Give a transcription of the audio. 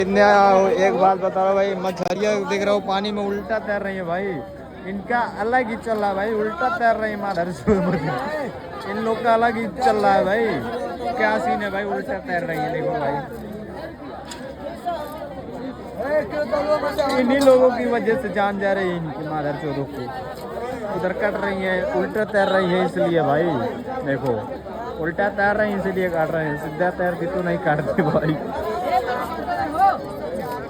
कितने एक बात बता रहा भाई, मछलियाँ देख रहा हूँ पानी में उल्टा तैर रही है भाई। इनका अलग ही चल रहा है भाई, उल्टा तैर रही है माधर। इन लोग का अलग ही चल रहा है भाई। क्या सीन है भाई, उल्टा तैर रही है देखो भाई। इन्हीं लोगों की वजह से जान जा रही है इनकी माधर चोरों की। उधर कट रही है, उल्टा तैर रही है इसलिए भाई। देखो उल्टा तैर रही है इसलिए काट रहे हैं, सीधा तैरती तो नहीं काटती भाई।